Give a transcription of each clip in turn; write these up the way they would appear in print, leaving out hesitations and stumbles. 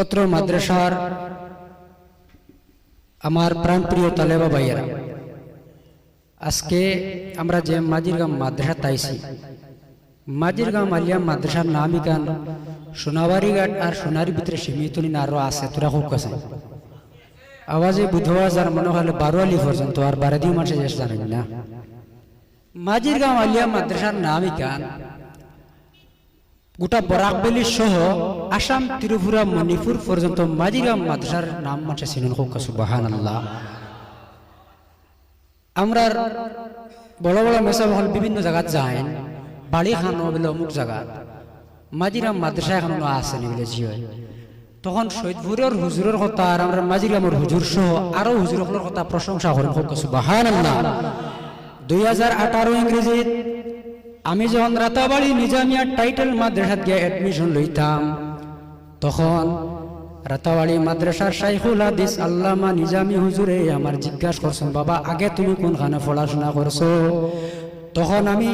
অত্র মাদ্রাসার আমার প্রাণপ্রিয় তালেবা ভাইয়েরা, আজকে আমরা যে মাজিরগাম মাদ্রাসা তাইছি, মাজিরগাম আলিয়া মাদ্রাসার নামই কান সোনাবাড়িঘাট আর সোনার ভিতরে সীমিত আরো আছে, তোরা খুব কাছে আওয়াজে বুধবা যার মনে হলে 12 আলি পর্যন্ত আর 12 দিন মানুষ জানেন না। মাজিরগাম আলিয়া মাদ্রাসার নামই কান গোটা বরাকবেলি সহ আসাম, ত্রিপুরা, মণিপুর পর্যন্ত মাজিরগাম মাদ্রাসার নাম মানুষ চিনুন। খুব সুবহানাল্লাহ। আমরা বড় বড় মেসা হল বিভিন্ন জায়গাত যায়, বাড়ি খানো বলে অমুক জায়গা মাজিরাম মাদ্রাসা এখনো আসেনি বলে জি হয়। তখন সৈয়দপুরের হুজুরের কথা আর আমরা মাজিরামের হুজুর সহ আরো হুজুরের কথা প্রশংসা করেন। সুবহানাল্লাহ। 2018 ইংরেজিত আমি যখন রাতাবাড়ি নিজামিয়া টাইটেল মাদ্রাসাত গিয়ে এডমিশন লইতাম, তখন রাতাবাড়ি মাদ্রাসার শাইখুল হাদিস আল্লামা নিজামি হুজুরে আমার জিজ্ঞাসা করছেন, বাবা আগে তুমি কোনখানে পড়াশোনা করছো? তখন আমি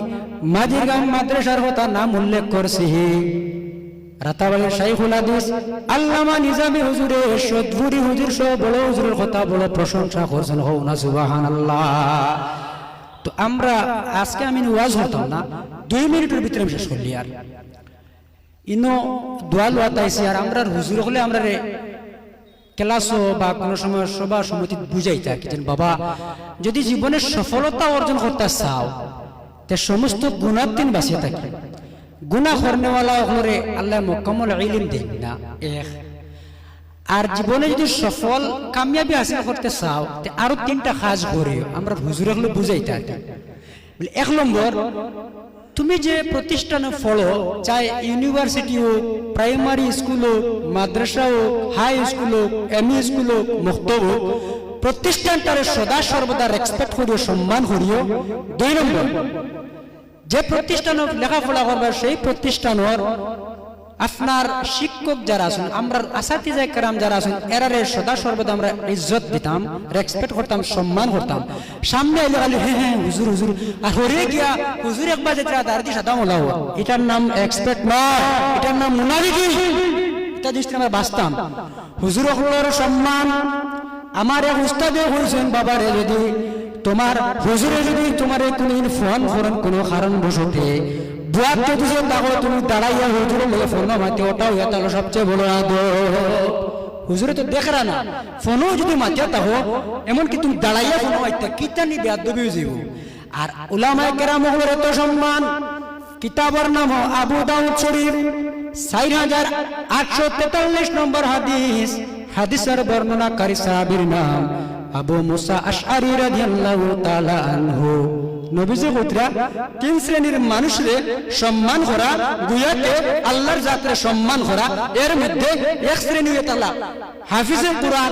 মাজিরগাম মাদ্রাসার কথা নাম উল্লেখ করছি। রাতাবাড়ির শাইখুল হাদিস আল্লামা নিজামি হুজুরে সদপুরি হুজুর সহ বড় হুজুরের কথা বড় প্রশংসা করছেন। হও না সুবহানাল্লাহ। তো আমরা আজকে আমি ওয়াজ হতাম না, 2 মিনিটের ভিতরে শেষ করলি। আর ইনো দোয়াল ওয়াতাইছি আর আমরা হুজুর হলে আমরা ক্লাসও বা কোনো সময় সভা সমিতি বুঝাইতে আর কি, বাবা যদি জীবনের সফলতা অর্জন করতে চাও তে সমস্ত গুনার দিন বাঁচিয়ে থাকি। গুনাহ করনেওয়ালা হলে আল্লাহ মুকাম্মল ইলম দেন না। আর জীবনে যদি সফল কামিয়াবি হাসিল করতে চাও তে আরো 3টা কাজ করে আমরা হুজুরে হলে বুঝাইতে আর কি। 1 নম্বর, তুমি যে প্রতিষ্ঠানে পড়ো, চাই ইউনিভার্সিটি হোক, প্রাইমারি স্কুল হোক, মাদ্রাসা হোক, হাই স্কুল হোক, এমই স্কুল হোক, মক্তব হোক, প্রতিষ্ঠানটারে সদা সর্বদা রেসপেক্ট করিও, সম্মান করিও। 2 নম্বর, যে প্রতিষ্ঠানে লেখাপড়া করবার সেই প্রতিষ্ঠানের আপনার শিক্ষক যারা আছেন, আমরা আসাতিজা কেরাম যারা আছেন, এরারে সদা সর্বদা আমরা ইজ্জত দিতাম, রেসপেক্ট করতাম, সম্মান করতাম। সামনে এলে খালি হ্যাঁ হ্যাঁ হুজুর হুজুর, আর হরে গিয়া হুজুর একবার যেটা দাঁড়িয়ে সাদা মোলা হওয়া, এটার নাম এক্সপেক্ট নয়, এটার নাম মুনাফিকি। এটা দৃষ্টি আমরা বাঁচতাম। হুজুর হলের সম্মান আমার এক উস্তাদে হয়েছেন, বাবারে যদি তোমার হুজুরে যদি তোমার কোনদিন ফোন করেন কোনো কারণ বসতে, বুয়াতে দুজন দেখো তুমি দাঁড়াইয়া হুজুরে লেগে ফোন মাতে, ওটাও তাহলে সবচেয়ে বড় আদব। হুজুরে তো দেখরা না, ফোনও যদি মাতিয়া তাহো এমনকি তুমি দাঁড়াইয়া ফোন মাইতে কিতানি বেয়াদবি হয়ে যাবো। আর উলামায়ে কেরাম হলের এত সম্মান। কিতাবের নাম আবু দাউদ শরীফ, 4843 নম্বর হাদিস। হাদিসের বর্ণনাকারী সাহাবীর নাম আবু মুসা আশআরী রাদিয়াল্লাহু তাআলা আনহু। নবীজি কইরা 3 শ্রেণীর মানুষরে সম্মান করা, গুয়াতে আল্লাহর জাতের সম্মান করা, এর মধ্যে 1 শ্রেণী হলো হাফিজে কুরআন।